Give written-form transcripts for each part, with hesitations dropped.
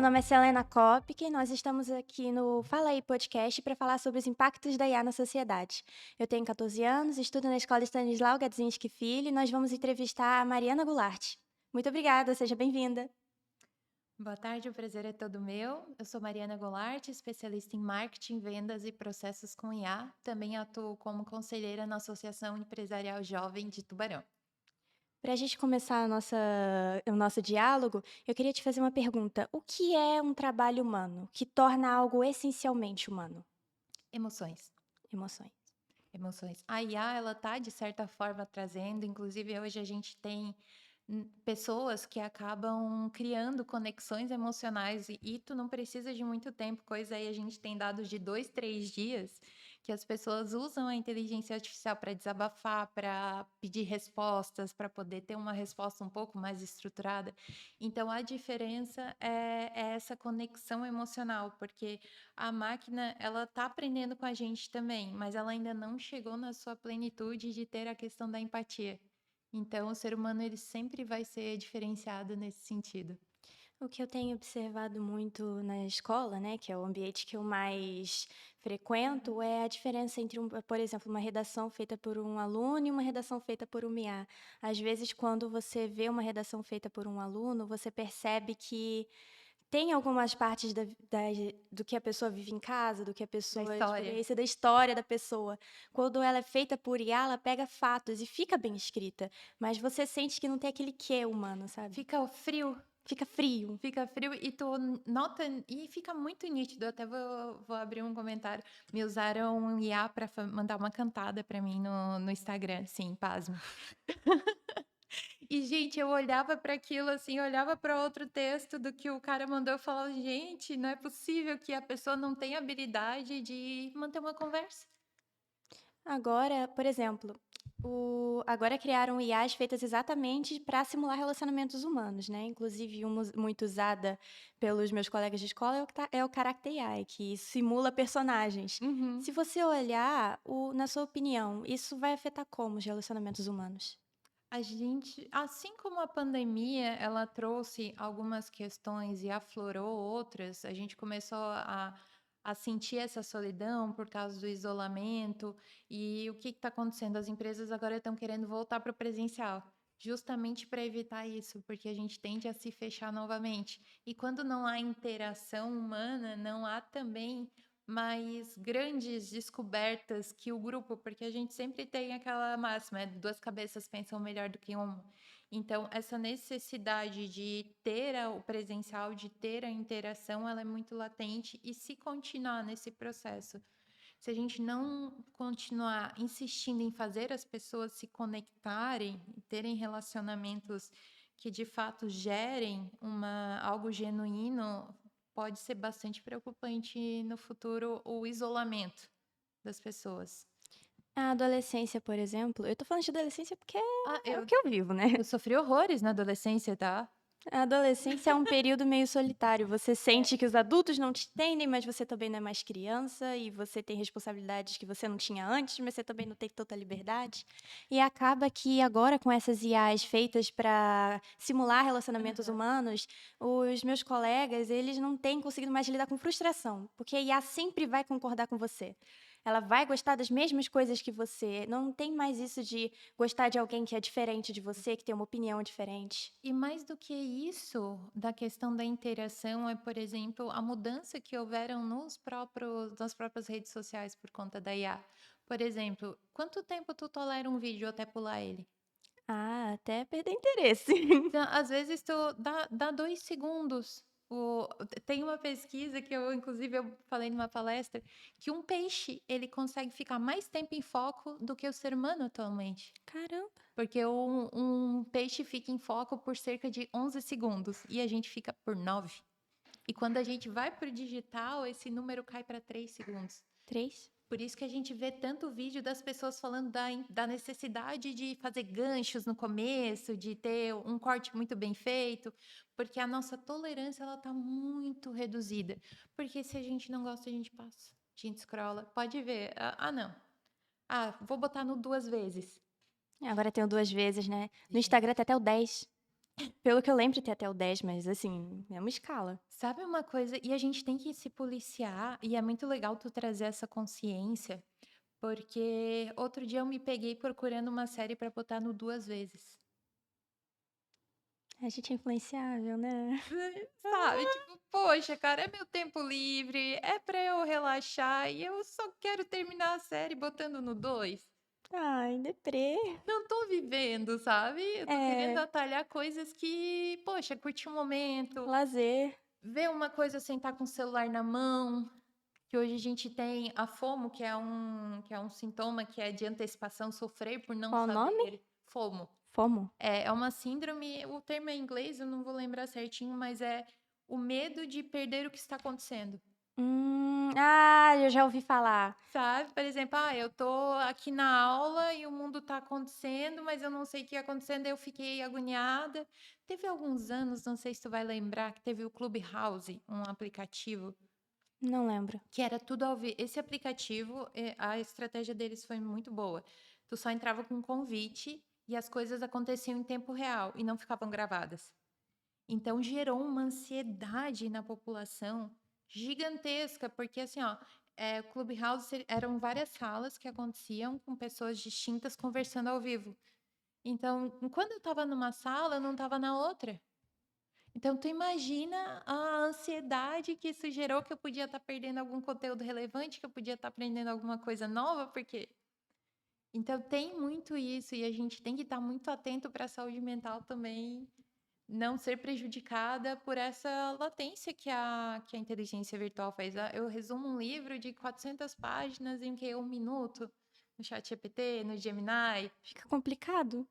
nome é Selena Kopic e nós estamos aqui no Fala Aí Podcast para falar sobre os impactos da IA na sociedade. Eu tenho 14 anos, estudo na Escola Stanislau Gadzinski Filho e nós vamos entrevistar a Mariana Goulart. Muito obrigada, seja bem-vinda. Boa tarde, o prazer é todo meu. Eu sou Mariana Goulart, especialista em marketing, vendas e processos com IA. Também atuo como conselheira na Associação Empresarial Jovem de Tubarão. Para a gente começar o nosso diálogo, eu queria te fazer uma pergunta. O que é um trabalho humano que torna algo essencialmente humano? Emoções. Emoções. Emoções. A IA, ela tá, de certa forma, trazendo, inclusive hoje a gente tem pessoas que acabam criando conexões emocionais e tu não precisa de muito tempo, coisa aí a gente tem dados de 2, 3 dias que as pessoas usam a inteligência artificial para desabafar, para pedir respostas, para poder ter uma resposta um pouco mais estruturada. Então a diferença é essa conexão emocional, porque a máquina, ela tá aprendendo com a gente também, mas ela ainda não chegou na sua plenitude de ter a questão da empatia. Então, o ser humano, ele sempre vai ser diferenciado nesse sentido. O que eu tenho observado muito na escola, né, que é o ambiente que eu mais frequento, é a diferença entre, por exemplo, uma redação feita por um aluno e uma redação feita por um IA. Às vezes, quando você vê uma redação feita por um aluno, você percebe que tem algumas partes do que a pessoa vive em casa, do que a Da pessoa história. experiência, da história da pessoa. Quando ela é feita por IA, ela pega fatos e fica bem escrita, mas você sente que não tem aquele quê humano, sabe? Fica frio, Fica frio. fica frio e tu nota e fica muito nítido. Eu até vou abrir um comentário. Me usaram um IA para mandar uma cantada para mim no Instagram, sim, pasme. E, gente, eu olhava para aquilo assim, eu olhava para outro texto do que o cara mandou, eu falava, gente, não é possível que a pessoa não tenha habilidade de manter uma conversa. Agora, por exemplo, agora criaram IAs feitas exatamente para simular relacionamentos humanos, né? Inclusive, uma muito usada pelos meus colegas de escola é o Character AI, que simula personagens. Uhum. Se você olhar, na sua opinião, isso vai afetar como os relacionamentos humanos? A gente, assim como a pandemia, ela trouxe algumas questões e aflorou outras, a gente começou a sentir essa solidão por causa do isolamento. E o que está acontecendo? As empresas agora estão querendo voltar para o presencial, justamente para evitar isso, porque a gente tende a se fechar novamente. E quando não há interação humana, não há também mais grandes descobertas que o grupo, porque a gente sempre tem aquela máxima, duas cabeças pensam melhor do que uma. Então, essa necessidade de ter o presencial, de ter a interação, ela é muito latente e se continuar nesse processo, se a gente não continuar insistindo em fazer as pessoas se conectarem, terem relacionamentos que de fato gerem algo genuíno, pode ser bastante preocupante no futuro o isolamento das pessoas. A adolescência, por exemplo, eu tô falando de adolescência porque Ah, é o eu, que eu vivo, né? eu sofri horrores na adolescência, tá? A adolescência é um período meio solitário. Você sente que os adultos não te entendem, mas você também não é mais criança e você tem responsabilidades que você não tinha antes, mas você também não tem tanta liberdade. E acaba que agora, com essas IAs feitas para simular relacionamentos Aham. humanos, os meus colegas, eles não têm conseguido mais lidar com frustração, porque a IA sempre vai concordar com você. Ela vai gostar das mesmas coisas que você. Não tem mais isso de gostar de alguém que é diferente de você, que tem uma opinião diferente. E mais do que isso, da questão da interação, é, por exemplo, a mudança que houveram nas próprias redes sociais por conta da IA. Por exemplo, quanto tempo tu tolera um vídeo até pular ele? Ah, até perder interesse. Então, às vezes tu dá 2 segundos. Tem uma pesquisa que inclusive, eu falei numa palestra, que um peixe, ele consegue ficar mais tempo em foco do que o ser humano atualmente. Caramba. Porque um peixe fica em foco por cerca de 11 segundos e a gente fica por 9. E quando a gente vai para o digital, esse número cai para 3 segundos. 3? Por isso que a gente vê tanto vídeo das pessoas falando da necessidade de fazer ganchos no começo, de ter um corte muito bem feito, porque a nossa tolerância ela está muito reduzida. Porque se a gente não gosta, a gente passa, a gente scrolla. Pode ver, não. Ah, vou botar no 2 vezes. Agora tenho 2 vezes, né? No Instagram tem até o 10. Pelo que eu lembro, tem até o 10, mas assim, é uma escala. Sabe uma coisa? E a gente tem que se policiar, e é muito legal tu trazer essa consciência, porque outro dia eu me peguei procurando uma série pra botar no 2 vezes. A gente é influenciável, né? Sabe, tipo, poxa, cara, é meu tempo livre, é pra eu relaxar e eu só quero terminar a série botando no 2. Ai, deprê. Não tô vivendo, sabe? Eu tô querendo É, atalhar coisas que, poxa, curtir um momento, lazer. ver uma coisa sem estar com o celular na mão, que hoje a gente tem a FOMO, que é um sintoma que é de antecipação, sofrer por não Qual o nome? saber. FOMO. FOMO. É uma síndrome, o termo é em inglês, eu não vou lembrar certinho, mas é o medo de perder o que está acontecendo. Eu já ouvi falar. Sabe? Por exemplo, eu tô aqui na aula e o mundo tá acontecendo, mas eu não sei o que tá acontecendo, eu fiquei agoniada. Teve alguns anos, não sei se tu vai lembrar, que teve o Clubhouse, um aplicativo, Não lembro. que era tudo ao vivo. Esse aplicativo, a estratégia deles foi muito boa. Tu só entrava com um convite e as coisas aconteciam em tempo real e não ficavam gravadas. Então gerou uma ansiedade na população gigantesca, porque assim, o Clubhouse eram várias salas que aconteciam com pessoas distintas conversando ao vivo. Então, quando eu estava numa sala, eu não estava na outra. Então, tu imagina a ansiedade que isso gerou, que eu podia estar perdendo algum conteúdo relevante, que eu podia estar aprendendo alguma coisa nova, porque então tem muito isso e a gente tem que estar muito atento para a saúde mental também não ser prejudicada por essa latência que a inteligência virtual faz. Eu resumo um livro de 400 páginas em que 1 minuto no ChatGPT, no Gemini. Fica complicado.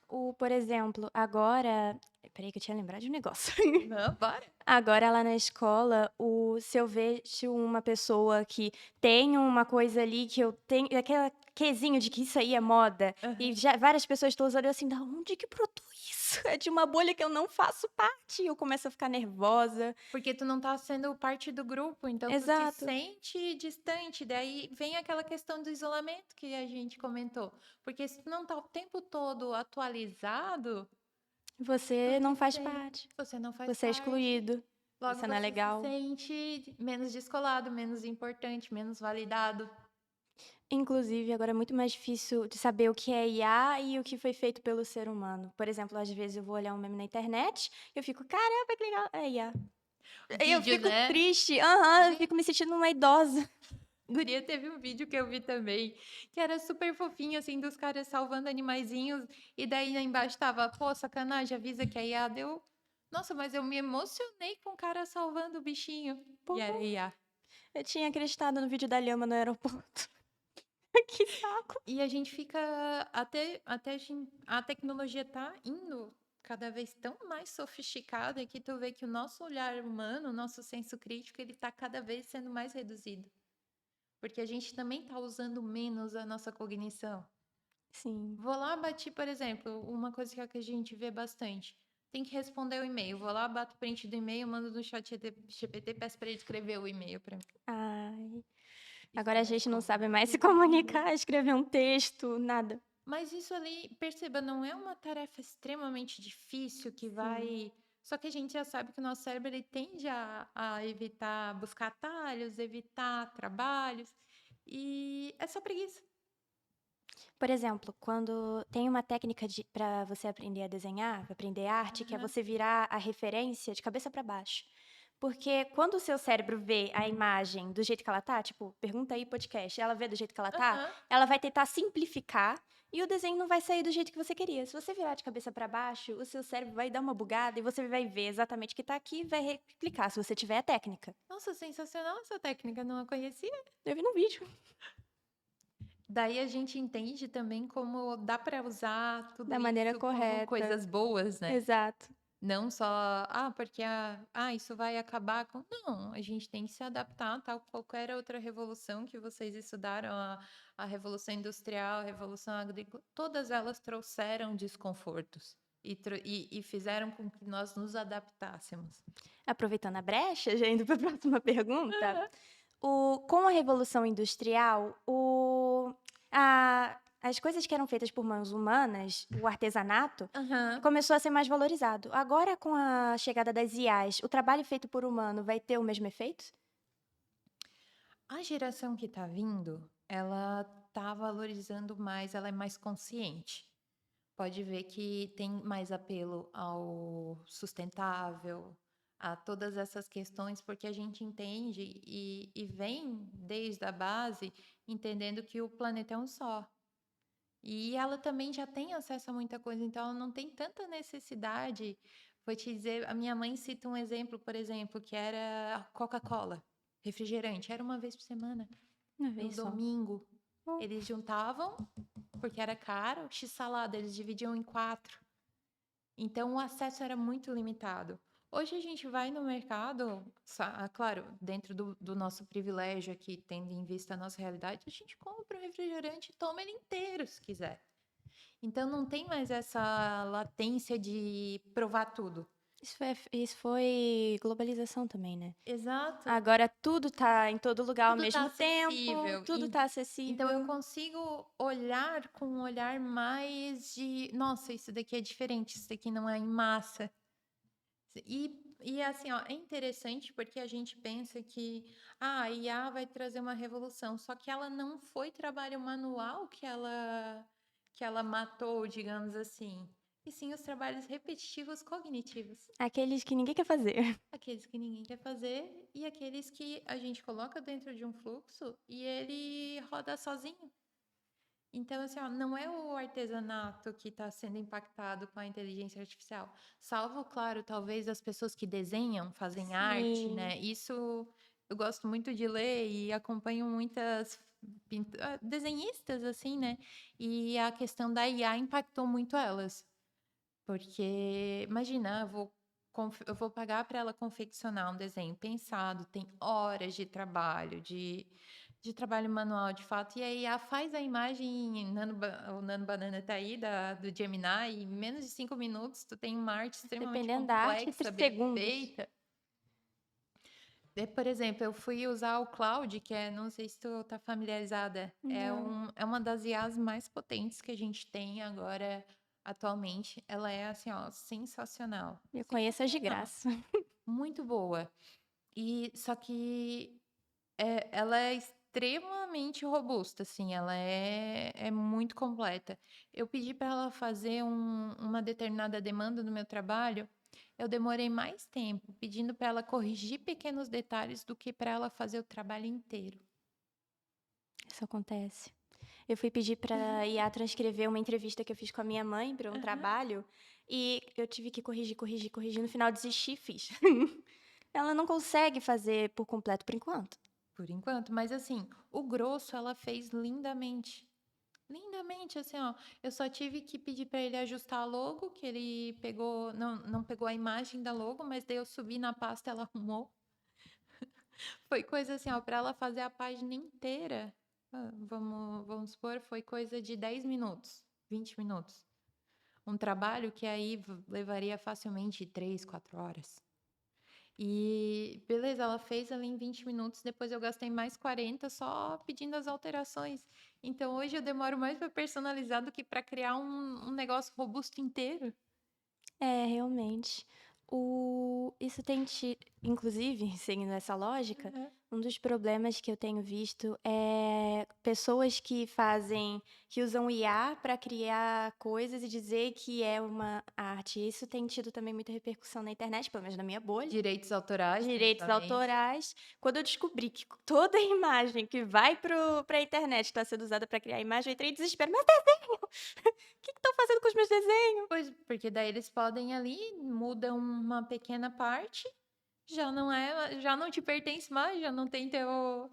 Por exemplo, agora. Peraí, que eu tinha lembrado de um negócio. Não, bora. Agora, lá na escola, se eu vejo uma pessoa que tem uma coisa ali que eu tenho, aquele quesinho de que isso aí é moda, e Aham. já várias pessoas estão usando, eu assim, da onde que brotou isso? É de uma bolha que eu não faço parte. E eu começo a ficar nervosa. Porque tu não tá sendo parte do grupo, então tu te Exato. sente distante. Daí vem aquela questão do isolamento que a gente comentou. Porque se tu não tá o tempo todo atualizado, tu Você não te faz sente, parte. você não faz Você é parte. excluído. Logo Você não é você se legal. sente menos descolado, menos importante, menos validado. Inclusive, agora é muito mais difícil de saber o que é IA e o que foi feito pelo ser humano. Por exemplo, às vezes eu vou olhar um meme na internet e eu fico, caramba, que legal, é IA. Eu Vídeo, fico né? triste, eu Sim. fico me sentindo uma idosa. Guria, teve um vídeo que eu vi também, que era super fofinho, assim, dos caras salvando animaizinhos, e daí lá embaixo tava, pô, sacanagem, avisa que é IA. Deu. Nossa, mas eu me emocionei com o cara salvando o bichinho. Pô, E era IA. eu tinha acreditado no vídeo da lhama no aeroporto. Que saco. E a gente fica, até a tecnologia tá indo cada vez tão mais sofisticada que tu vê que o nosso olhar humano, o nosso senso crítico, ele tá cada vez sendo mais reduzido. Porque a gente também está usando menos a nossa cognição. Sim. Vou lá, bati, por exemplo, uma coisa que a gente vê bastante. Tem que responder o e-mail. Vou lá, bato print do e-mail, mando no chat GPT, peço para ele escrever o e-mail para mim. Ai. Isso Agora a na gente não escola. sabe mais se comunicar, escrever um texto, nada. Mas isso ali, perceba, não é uma tarefa extremamente difícil que Sim. vai. Só que a gente já sabe que o nosso cérebro ele tende a evitar buscar atalhos, evitar trabalhos. E é só preguiça. Por exemplo, quando tem uma técnica para você aprender a desenhar, pra aprender arte, que é Aham. você virar a referência de cabeça para baixo. Porque quando o seu cérebro vê a imagem do jeito que ela tá, tipo, pergunta aí podcast, ela vê do jeito que ela tá, Aham. ela vai tentar simplificar e o desenho não vai sair do jeito que você queria. Se você virar de cabeça para baixo, o seu cérebro vai dar uma bugada e você vai ver exatamente o que tá aqui e vai replicar, se você tiver a técnica. Nossa, sensacional essa técnica, não a conhecia. Eu vi no vídeo. Daí a gente entende também como dá para usar tudo Da maneira isso como correta. coisas boas, né? Exato. Não só, porque isso vai acabar com. Não, a gente tem que se adaptar, tal qualquer outra revolução que vocês estudaram, a Revolução Industrial, a Revolução Agrícola, todas elas trouxeram desconfortos e fizeram com que nós nos adaptássemos. Aproveitando a brecha, já indo para a próxima pergunta. Com a Revolução Industrial, as coisas que eram feitas por mãos humanas, o artesanato, Aham. começou a ser mais valorizado. Agora, com a chegada das IAs, o trabalho feito por humano vai ter o mesmo efeito? A geração que está vindo, ela está valorizando mais, ela é mais consciente. Pode ver que tem mais apelo ao sustentável, a todas essas questões, porque a gente entende e vem desde a base entendendo que o planeta é um só. E ela também já tem acesso a muita coisa, então ela não tem tanta necessidade. Vou te dizer, a minha mãe cita um exemplo, por exemplo, que era a Coca-Cola, refrigerante, era uma vez por semana, Uma no vez só. domingo. Oh. Eles juntavam, porque era caro, x-salada, eles dividiam em 4. Então o acesso era muito limitado. Hoje a gente vai no mercado, claro, dentro do nosso privilégio aqui, tendo em vista a nossa realidade, a gente compra um refrigerante e toma ele inteiro, se quiser. Então não tem mais essa latência de provar tudo. Isso foi globalização também, né? Exato. Agora tudo tá em todo lugar ao Tudo está mesmo tempo, acessível. tudo tá Então eu acessível. consigo olhar com um olhar mais de, nossa, isso daqui é diferente, isso daqui não é em massa. E assim, ó, é interessante porque a gente pensa que a IA vai trazer uma revolução, só que ela não foi trabalho manual que ela matou, digamos assim, e sim os trabalhos repetitivos cognitivos, Aqueles que ninguém quer fazer. aqueles que ninguém quer fazer e aqueles que a gente coloca dentro de um fluxo e ele roda sozinho. Então, assim, ó, não é o artesanato que está sendo impactado com a inteligência artificial. Salvo, claro, talvez as pessoas que desenham, fazem arte, Sim. né? Isso eu gosto muito de ler e acompanho muitas desenhistas, assim, né? E a questão da IA impactou muito elas. Porque, imagina, eu vou pagar para ela confeccionar um desenho pensado, tem horas de trabalho, de trabalho manual, de fato, e aí a faz a imagem, o Nano Banana tá aí, do Gemini, e em menos de 5 minutos tu tem uma arte extremamente Dependendo da arte, complexa, 30 bem segundos. feita. Por exemplo, eu fui usar o Claude, que não sei se tu tá familiarizada, Não, é uma das IAs mais potentes que a gente tem agora, atualmente. Ela é, assim, ó, sensacional. eu conheço as de Sensacional. graça. Muito boa. Só que ela é extremamente robusta, assim, ela é muito completa. Eu pedi para ela fazer uma determinada demanda no meu trabalho, eu demorei mais tempo pedindo para ela corrigir pequenos detalhes do que para ela fazer o trabalho inteiro. Isso acontece. Eu fui pedir pra IA transcrever uma entrevista que eu fiz com a minha mãe para um Aham. trabalho e eu tive que corrigir, corrigir, corrigir. No final desisti e fiz. Ela não consegue fazer por completo por enquanto. Por enquanto, mas assim, o grosso ela fez lindamente. Lindamente, assim, ó. Eu só tive que pedir para ele ajustar a logo, que ele pegou, não pegou a imagem da logo, mas daí eu subi na pasta, ela arrumou. Foi coisa assim, ó, para ela fazer a página inteira. Vamos supor, foi coisa de 10 minutos, 20 minutos. Um trabalho que aí levaria facilmente 3, 4 horas. E beleza, ela fez ali em 20 minutos, depois eu gastei mais 40 só pedindo as alterações. Então hoje eu demoro mais para personalizar do que para criar um negócio robusto inteiro. É, realmente. Isso tem inclusive, seguindo essa lógica, Aham. um dos problemas que eu tenho visto é pessoas que usam IA para criar coisas e dizer que é uma arte. Isso tem tido também muita repercussão na internet, pelo menos na minha bolha. Direitos autorais, Direitos principalmente. autorais. Quando eu descobri que toda imagem que vai pra internet está sendo usada para criar imagem, eu entrei em desespero. Meu desenho! O que estão fazendo com os meus desenhos? Pois, porque daí eles podem ali, mudam uma pequena parte, já não te pertence mais, já não tem teu.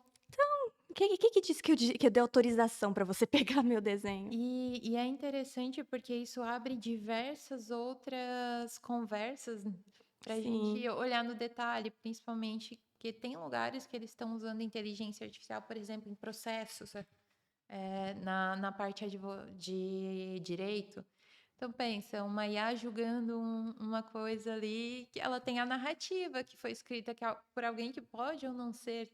Que disse que eu dei autorização pra você pegar meu desenho? E é interessante porque isso abre diversas outras conversas para a Sim, gente olhar no detalhe, principalmente que tem lugares que eles estão usando inteligência artificial, por exemplo, em processos, na parte de direito. Então, pensa, uma IA julgando uma coisa ali, que ela tem a narrativa que foi escrita por alguém que pode ou não ser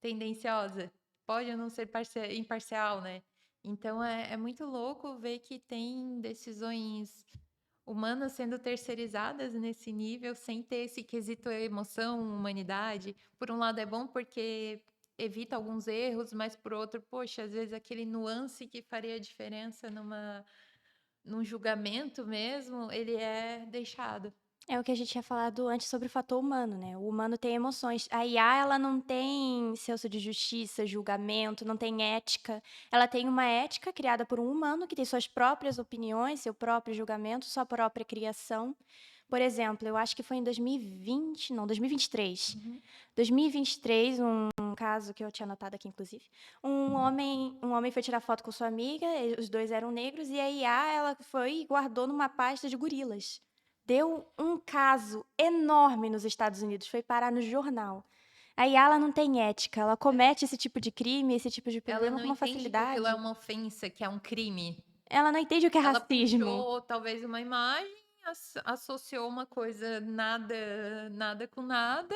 tendenciosa, pode ou não ser imparcial, né? Então é muito louco ver que tem decisões humanas sendo terceirizadas nesse nível, sem ter esse quesito emoção, humanidade. Por um lado é bom porque evita alguns erros, mas por outro, poxa, às vezes aquele nuance que faria diferença num julgamento mesmo, ele é deixado. É o que a gente tinha falado antes sobre o fator humano, né? O humano tem emoções. A IA, ela não tem senso de justiça, julgamento, não tem ética. Ela tem uma ética criada por um humano que tem suas próprias opiniões, seu próprio julgamento, sua própria criação. Por exemplo, eu acho que foi em 2020, não, 2023. Uhum. 2023, um caso que eu tinha anotado aqui, inclusive. Um homem foi tirar foto com sua amiga, os dois eram negros, e a IA, ela foi e guardou numa pasta de gorilas. Deu um caso enorme nos Estados Unidos, foi parar no jornal. A IA, ela não tem ética, ela comete esse tipo de crime, esse tipo de Ela problema não com uma entende que aquilo é facilidade. uma ofensa, que é um crime. Ela não entende o que é Ela racismo. puxou talvez uma imagem, associou uma coisa nada com nada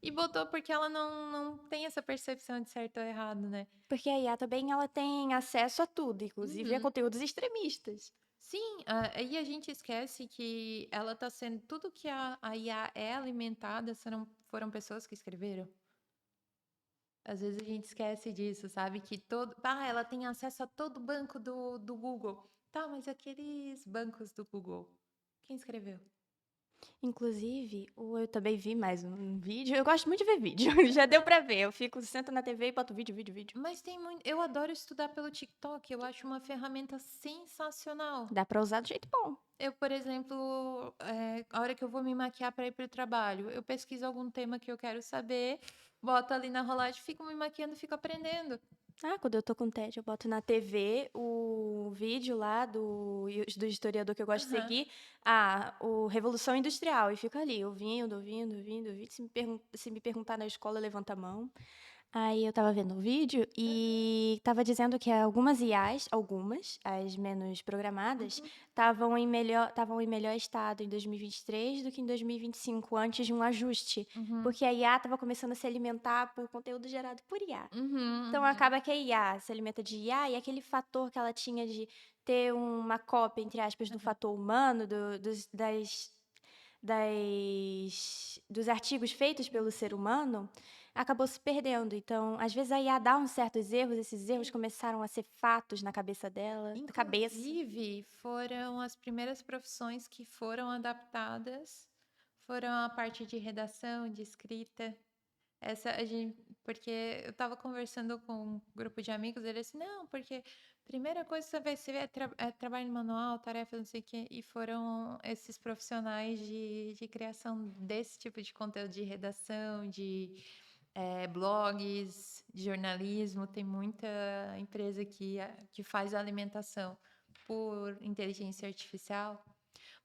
e botou porque ela não tem essa percepção de certo ou errado, né? Porque a IA também ela tem acesso a tudo, inclusive a Uhum. conteúdos extremistas. Sim, aí a gente esquece que ela está sendo tudo que a IA é alimentada foram pessoas que escreveram. Às vezes a gente esquece disso, sabe? Que ela tem acesso a todo o banco do Google. Tá, mas aqueles bancos do Google, quem escreveu? Inclusive, eu também vi mais um vídeo. Eu gosto muito de ver vídeo. Já deu pra ver. Eu fico, sento na TV e boto vídeo, vídeo, vídeo. Mas tem muito. Eu adoro estudar pelo TikTok, eu acho uma ferramenta sensacional. Dá pra usar do jeito bom. Eu, por exemplo, a hora que eu vou me maquiar para ir para o trabalho, eu pesquiso algum tema que eu quero saber, boto ali na rolagem, fico me maquiando, fico aprendendo. Ah, quando eu tô com tédio, eu boto na TV o vídeo lá do historiador que eu gosto de Aham. seguir. O Revolução Industrial. E fico ali, ouvindo, ouvindo, ouvindo, ouvindo. Se me perguntar na escola, levanta a mão. Aí eu tava vendo um vídeo e tava dizendo que algumas IAs, as menos programadas, Uhum. estavam em melhor estado em 2023 do que em 2025, antes de um ajuste. Uhum. Porque a IA estava começando a se alimentar por conteúdo gerado por IA. Uhum. Então Uhum. acaba que a IA se alimenta de IA e aquele fator que ela tinha de ter uma cópia, entre aspas, do Aham. fator humano, dos artigos feitos pelo ser humano, acabou se perdendo. Então, às vezes a IA dá uns certos erros, esses erros Sim. começaram a ser fatos na cabeça dela, na cabeça. Inclusive, foram as primeiras profissões que foram adaptadas, foram a parte de redação, de escrita. Porque eu estava conversando com um grupo de amigos, eles assim, não, porque a primeira coisa que você vai ser é trabalho manual, tarefa, não sei o quê, e foram esses profissionais de criação desse tipo de conteúdo, de redação, de blogs, de jornalismo, tem muita empresa que faz a alimentação por inteligência artificial,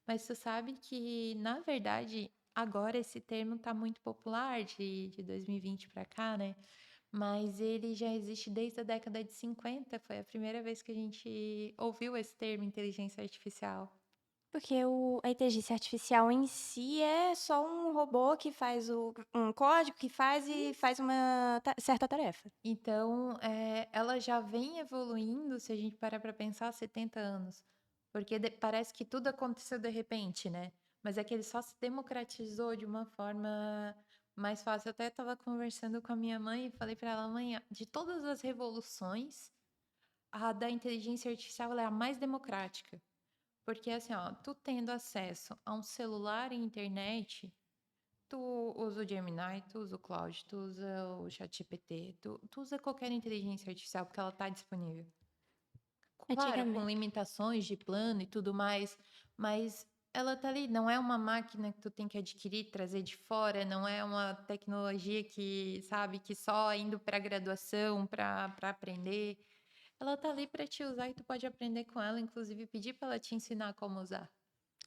mas tu sabe que, na verdade, agora esse termo está muito popular de 2020 para cá, né? Mas ele já existe desde a década de 50. Foi a primeira vez que a gente ouviu esse termo inteligência artificial. Porque a inteligência artificial em si é só um robô que faz um código que faz e Isso. faz uma certa tarefa. Então, ela já vem evoluindo, se a gente parar para pensar, há 70 anos. Porque parece que tudo aconteceu de repente, né? Mas é que ele só se democratizou de uma forma mais fácil. Eu até estava conversando com a minha mãe e falei para ela, mãe, de todas as revoluções, a da inteligência artificial ela é a mais democrática. Porque assim, ó, tu tendo acesso a um celular e internet, tu usa o Gemini, tu usa o Claude, tu usa o ChatGPT, tu usa qualquer inteligência artificial porque ela está disponível. Claro, com Antigamente. limitações de plano e tudo mais, mas ela tá ali. Não é uma máquina que tu tem que adquirir, trazer de fora, não é uma tecnologia que, sabe, que só indo para graduação, para aprender. Ela tá ali para te usar e tu pode aprender com ela, inclusive pedir para ela te ensinar como usar.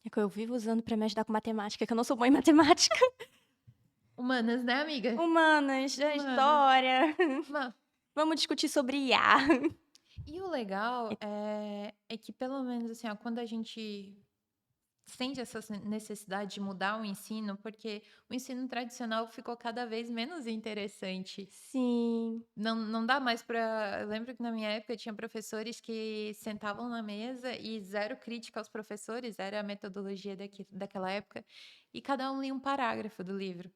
É que eu vivo usando pra me ajudar com matemática, que eu não sou boa em matemática. Humanas, né, amiga? Humanas, a Humanas. história. Ma- Vamos discutir sobre IA. E o legal é que, pelo menos, assim, ó, quando a gente sente essa necessidade de mudar o ensino, porque o ensino tradicional ficou cada vez menos interessante. Sim. Não dá mais para. Eu lembro que na minha época tinha professores que sentavam na mesa e zero crítica aos professores, era a metodologia daquela época, e cada um lia um parágrafo do livro,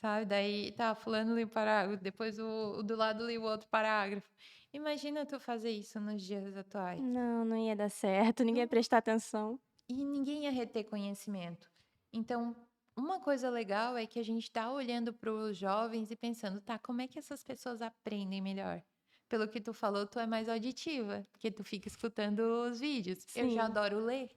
sabe? Daí, tá, fulano lia um parágrafo, depois o do lado lia o outro parágrafo. Imagina tu fazer isso nos dias atuais. Não, não ia dar certo, ninguém ia Não. prestar atenção. E ninguém ia reter conhecimento. Então, uma coisa legal é que a gente está olhando para os jovens e pensando, tá, como é que essas pessoas aprendem melhor? Pelo que tu falou, tu é mais auditiva, porque tu fica escutando os vídeos. Eu já Sim. adoro ler.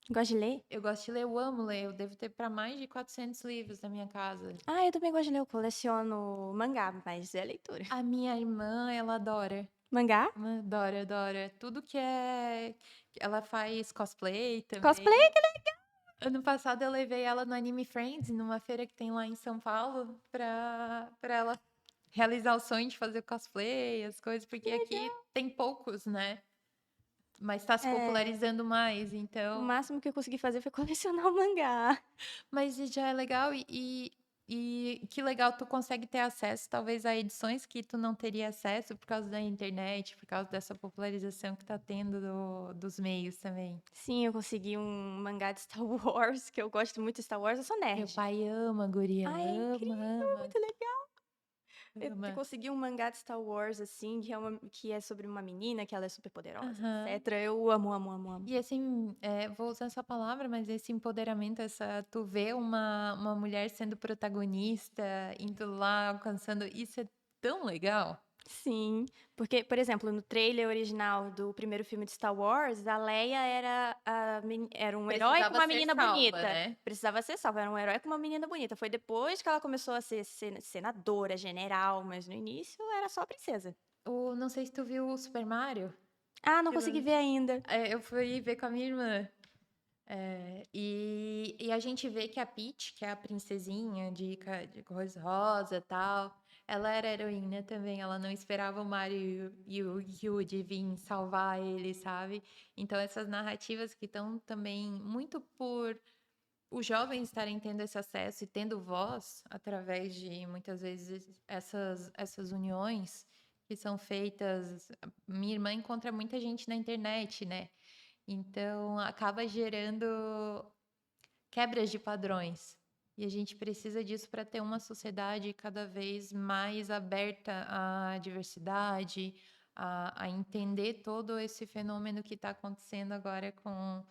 Gosta de ler? Eu gosto de ler, eu amo ler. Eu devo ter para mais de 400 livros na minha casa. Ah, eu também gosto de ler, eu coleciono mangá, mas é leitura. A minha irmã, ela adora. Mangá? Adora, adora. Tudo que é. Ela faz cosplay também. Cosplay? Ano passado eu levei ela no Anime Friends, numa feira que tem lá em São Paulo, pra ela realizar o sonho de fazer cosplay, as coisas, porque aqui tem poucos, né? Mas tá se É, popularizando mais, o então. máximo que eu consegui fazer foi colecionar o mangá. Mas já é legal e que legal tu consegue ter acesso, talvez, a edições que tu não teria acesso por causa da internet, por causa dessa popularização que tá tendo dos meios também. Sim, eu consegui um mangá de Star Wars, que eu gosto muito de Star Wars, eu sou Meu nerd. pai ama, guria, Ai, é incrível, ama, muito legal. Eu ama. consegui um mangá de Star Wars, assim, que é sobre uma menina, que ela é super poderosa, Aham. etc. Eu amo, amo, amo, amo. E assim, vou usar essa palavra, mas esse empoderamento, tu vê uma mulher sendo protagonista, indo lá, alcançando, isso é tão legal. Sim, porque, por exemplo, no trailer original do primeiro filme de Star Wars, a Leia era um herói com Precisava uma ser menina salva, bonita. né? Precisava ser salva, era um herói com uma menina bonita. Foi depois que ela começou a ser senadora, general, mas no início era só a princesa. Não sei se tu viu o Super Mario. Ah, não consegui ver ainda. Eu fui ver com a minha irmã. E a gente vê que a Peach, que é a princesinha de cor rosa e tal, ela era heroína também. Ela não esperava o Mario e o Yuji vir salvar ele, sabe? Então, essas narrativas que estão também muito por os jovens estarem tendo esse acesso e tendo voz através de, muitas vezes, essas uniões que são feitas. Minha irmã encontra muita gente na internet, né? Então, acaba gerando quebras de padrões. E a gente precisa disso para ter uma sociedade cada vez mais aberta à diversidade, a entender todo esse fenômeno que está acontecendo agora com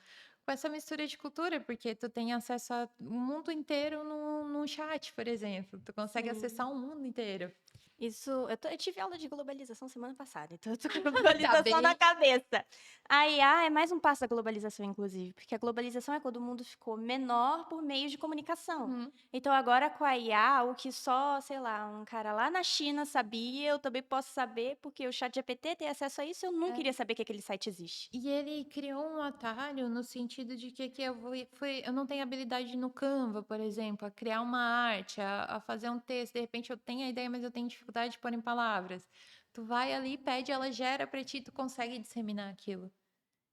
essa mistura de cultura, porque tu tem acesso ao mundo inteiro num chat, por exemplo. Tu consegue Sim. acessar o mundo inteiro. Isso, eu tive aula de globalização semana passada, então eu tô com Tá globalização na bem? cabeça. A IA é mais um passo da globalização, inclusive, porque a globalização é quando o mundo ficou menor por meio de comunicação. Uhum. Então agora com a IA, o que só, sei lá, um cara lá na China sabia, eu também posso saber, porque o ChatGPT tem acesso a isso, eu nunca iria saber que aquele site existe. E ele criou um atalho no sentido de que eu não tenho habilidade no Canva, por exemplo, a criar uma arte, a fazer um texto. De repente eu tenho a ideia, mas eu tenho dificuldade de pôr em palavras. Tu vai ali, pede, ela gera para ti, tu consegue disseminar aquilo.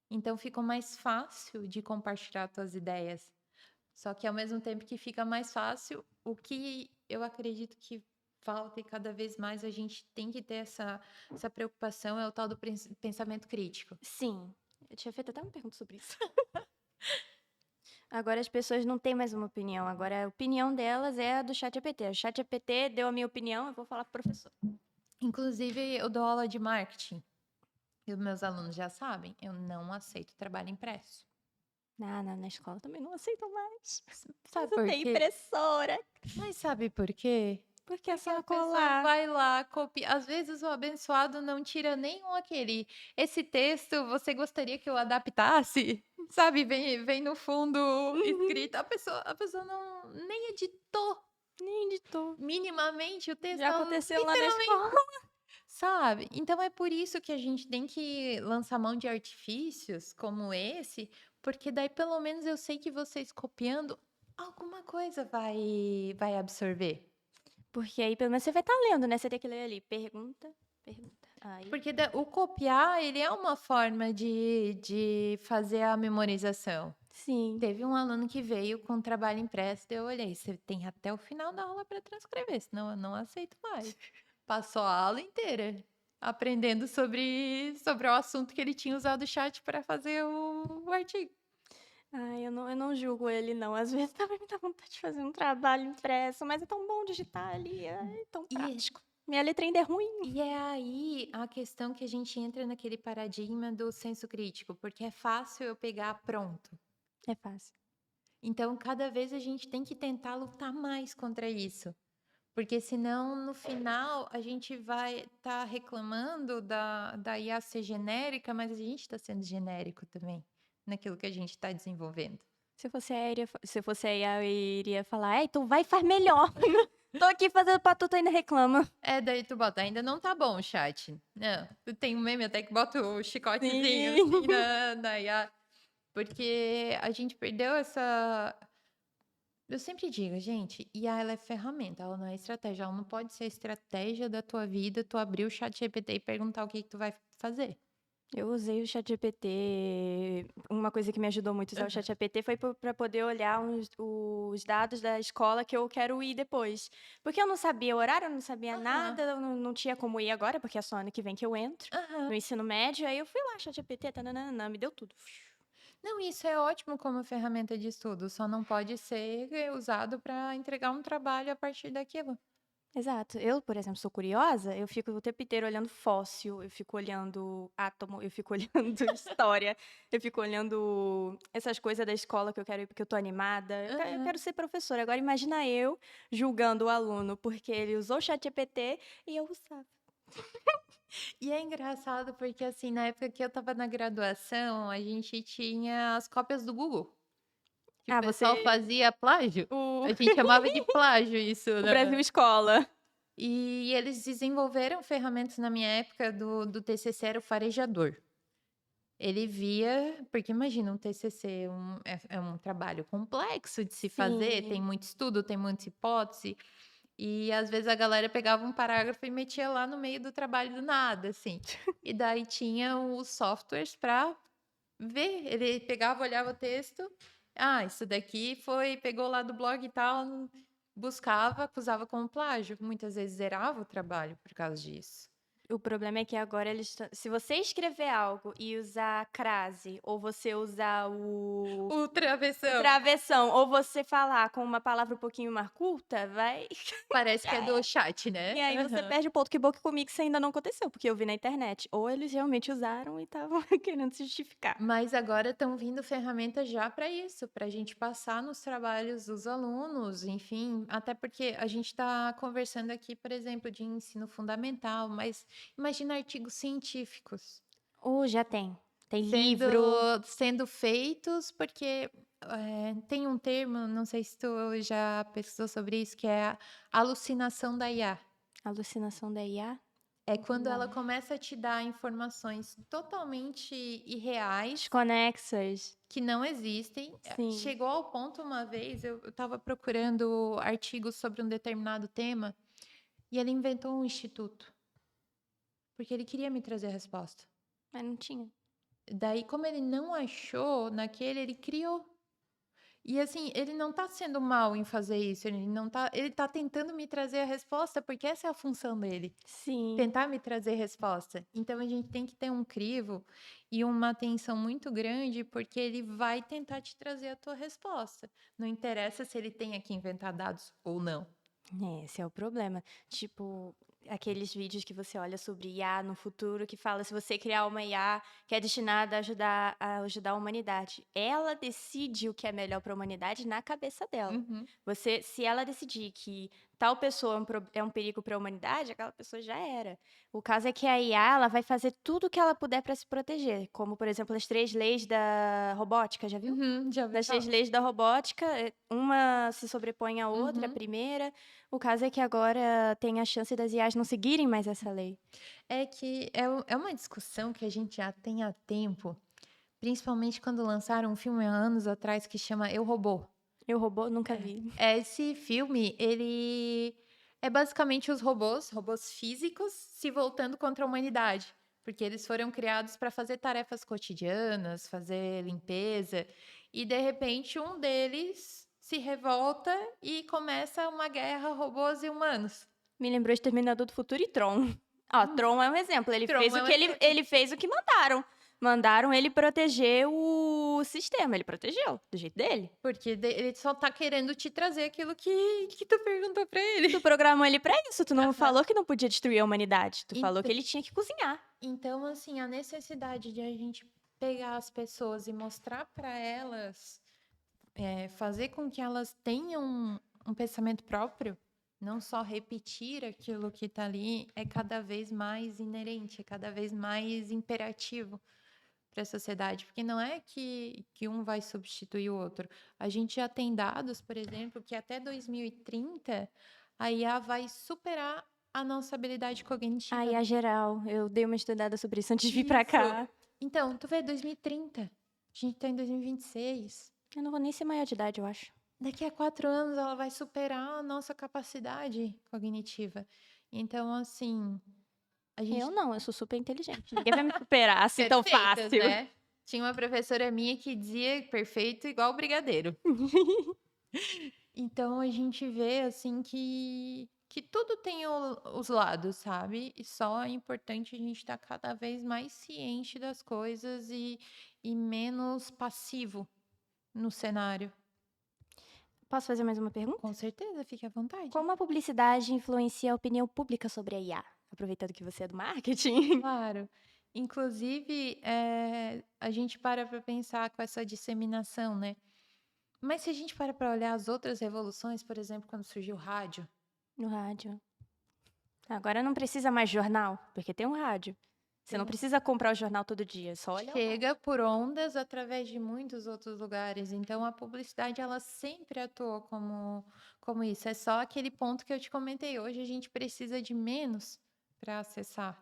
Então fica mais fácil de compartilhar tuas ideias. Só que ao mesmo tempo que fica mais fácil, o que eu acredito que falta e cada vez mais a gente tem que ter essa preocupação é o tal do pensamento crítico. Sim, eu tinha feito até uma pergunta sobre isso. Agora as pessoas não têm mais uma opinião, agora a opinião delas é a do ChatGPT. O ChatGPT deu a minha opinião, eu vou falar pro professor. Inclusive, eu dou aula de marketing. E os meus alunos já sabem, eu não aceito trabalho impresso. Na escola também não aceitam mais. Sabe Precisa por ter quê? impressora, Mas sabe por quê? porque é Porque só a pessoa colar. vai lá, copia. Às vezes o abençoado não tira nenhum aquele. Esse texto você gostaria que eu adaptasse? Sabe, vem no fundo escrito. A pessoa não nem editou Nem editou. minimamente o texto. Já ela aconteceu lá na literalmente. escola. Sabe? Então é por isso que a gente tem que lançar mão de artifícios como esse, porque daí pelo menos eu sei que vocês copiando alguma coisa vai absorver. Porque aí pelo menos você vai estar lendo, né? Você tem que ler ali. Pergunta, pergunta. Aí. Porque o copiar, ele é uma forma de fazer a memorização. Sim. Teve um aluno que veio com trabalho impresso, daí eu olhei: "Você tem até o final da aula para transcrever, senão eu não aceito mais". Passou a aula inteira aprendendo sobre o assunto que ele tinha usado o chat para fazer o artigo. Ai, eu não julgo ele não, às vezes também me dá vontade de fazer um trabalho impresso, mas é tão bom digitar ali, ai, tão E prático. Minha letra ainda é ruim. e é aí a questão que a gente entra naquele paradigma do senso crítico, porque é fácil eu pegar pronto. É fácil. Então, cada vez a gente tem que tentar lutar mais contra isso, porque senão no final a gente vai estar reclamando da IA ser genérica, mas a gente está sendo genérico também naquilo que a gente está desenvolvendo. Se eu fosse a IA, eu iria falar: "É, então vai e faz melhor. Tô aqui fazendo pra tu ainda reclama". É, daí tu bota, ainda não tá bom o chat. Não, tem um meme até que bota o chicotezinho assim Sim. na IA, porque a gente perdeu essa. Eu sempre digo, gente, IA ela é ferramenta, ela não é estratégia, ela não pode ser a estratégia da tua vida, tu abrir o chat GPT e perguntar o que que tu vai fazer. Eu usei o ChatGPT, uma coisa que me ajudou muito a usar o Aham. ChatGPT foi para poder olhar os dados da escola que eu quero ir depois. Porque eu não sabia o horário, eu não sabia Aham, nada, eu não tinha como ir agora, porque é só ano que vem que eu entro, aham. no ensino médio, aí eu fui lá, ChatGPT, tã-nã-nã-nã, me deu tudo. Não, isso é ótimo como ferramenta de estudo, só não pode ser usado para entregar um trabalho a partir daquilo. Exato. Eu, por exemplo, sou curiosa, eu fico o tempo inteiro olhando fóssil, eu fico olhando átomo, eu fico olhando história, eu fico olhando essas coisas da escola que eu quero ir porque eu tô animada. Eu quero Aham. ser professora. Agora imagina eu julgando o aluno porque ele usou o ChatGPT e eu usava. E é engraçado porque, assim, na época que eu estava na graduação, a gente tinha as cópias do Google, que o Ah, pessoal você fazia plágio. o A gente chamava de plágio isso, o Brasil né. Escola. E eles desenvolveram ferramentas na minha época do TCC, era o farejador. Ele via porque imagina um TCC, é um trabalho complexo de se fazer, tem Sim. muito estudo, tem muita hipótese, e às vezes a galera pegava um parágrafo e metia lá no meio do trabalho do nada, assim. E daí tinha os softwares para ver, ele pegava, olhava o texto, "Ah, isso daqui foi pegou lá do blog e tal", buscava, acusava como plágio, muitas vezes zerava o trabalho por causa disso. O problema é que agora se você escrever algo e usar crase, ou você usar O o travessão. travessão, ou você falar com uma palavra um pouquinho mais curta, vai Parece que já é do era. chat, E né. aí você Aham. perde o ponto, que bom que comigo isso ainda não aconteceu, porque eu vi na internet. Ou eles realmente usaram e estavam querendo se justificar. Mas agora estão vindo ferramentas já para isso, para a gente passar nos trabalhos dos alunos, enfim, até porque a gente está conversando aqui, por exemplo, de ensino fundamental, mas imagina artigos científicos Já tem. Tem sendo livro, sendo feitos, porque, tem um termo, não sei se tu já pesquisou sobre isso, que é a alucinação da IA. alucinação da IA? É quando ela Não. começa a te dar informações totalmente irreais, Desconexas. que não existem. Sim. Chegou ao ponto uma vez, eu estava procurando artigos sobre um determinado tema, e ele inventou um instituto, porque ele queria me trazer a resposta. Mas não tinha. Daí, como ele não achou naquele, ele criou. E assim, ele não tá sendo mal em fazer isso, ele tá tentando me trazer a resposta, porque essa é a função dele. Sim. Tentar me trazer resposta. Então a gente tem que ter um crivo e uma atenção muito grande, porque ele vai tentar te trazer a tua resposta. Não interessa se ele tenha que inventar dados ou não. É, esse é o problema. Tipo, aqueles vídeos que você olha sobre IA no futuro que fala se você criar uma IA que é destinada a ajudar a humanidade, ela decide o que é melhor para a humanidade na cabeça dela. Uhum. Se ela decidir que tal pessoa é um perigo para a humanidade, aquela pessoa já era. O caso é que a IA, ela vai fazer tudo o que ela puder para se proteger, como por exemplo as 3 leis da robótica, já viu? Uhum, já ouvi Das 3 falar. leis da robótica, uma se sobrepõe à outra, a Uhum. primeira. O caso é que agora tem a chance das IAs não seguirem mais essa lei. É que é uma discussão que a gente já tem há tempo, principalmente quando lançaram um filme há anos atrás que chama Eu, Robô. Eu, Robô, nunca vi. Esse filme, ele é basicamente os robôs físicos, se voltando contra a humanidade, porque eles foram criados para fazer tarefas cotidianas, fazer limpeza. E de repente um deles se revolta e começa uma guerra robôs e humanos. Me lembrou Exterminador do Futuro e Tron. Ó, Hum, Tron é um exemplo, ele Tron fez é o um que exemplo. ele fez o que mandaram. Mandaram ele proteger o sistema, ele protegeu, do jeito dele. Porque ele só tá querendo te trazer aquilo que tu perguntou pra ele. Tu programou ele pra isso, tu não Aham. falou que não podia destruir a humanidade, tu falou que Ent- ele tinha que cozinhar. Então, assim, a necessidade de a gente pegar as pessoas e mostrar para elas, fazer com que elas tenham um pensamento próprio, não só repetir aquilo que está ali, é cada vez mais inerente, é cada vez mais imperativo para a sociedade, porque não é que um vai substituir o outro. A gente já tem dados, por exemplo, que até 2030 a IA vai superar a nossa habilidade Aí, cognitiva. a geral, eu dei uma estudada sobre isso antes de vir pra Isso. cá. Então, tu vê, 2030. A gente tá em 2026. Eu não vou nem ser maior de idade, eu acho. Daqui a 4 anos ela vai superar a nossa capacidade cognitiva. Então, assim, a Eu gente. não, eu sou super inteligente. Ninguém vai me superar assim tão Perfeitas, fácil. né? Tinha uma professora minha que dizia perfeito igual brigadeiro. Então a gente vê assim que tudo tem os lados, sabe? E só é importante a gente estar cada vez mais ciente das coisas e menos passivo no cenário. Posso fazer mais uma pergunta? Com certeza, fique à vontade. Como a publicidade influencia a opinião pública sobre a IA? Aproveitando que você é do marketing. Claro. Inclusive, a gente para pensar com essa disseminação, né? Mas se a gente para olhar as outras revoluções, por exemplo, quando surgiu o rádio, No rádio. Agora não precisa mais jornal, porque tem um rádio. Você não tem precisa comprar o jornal todo dia, só olha lá. chega por ondas através de muitos outros lugares. Então, a publicidade, ela sempre atuou como isso. É só aquele ponto que eu te comentei. Hoje, a gente precisa de menos para acessar.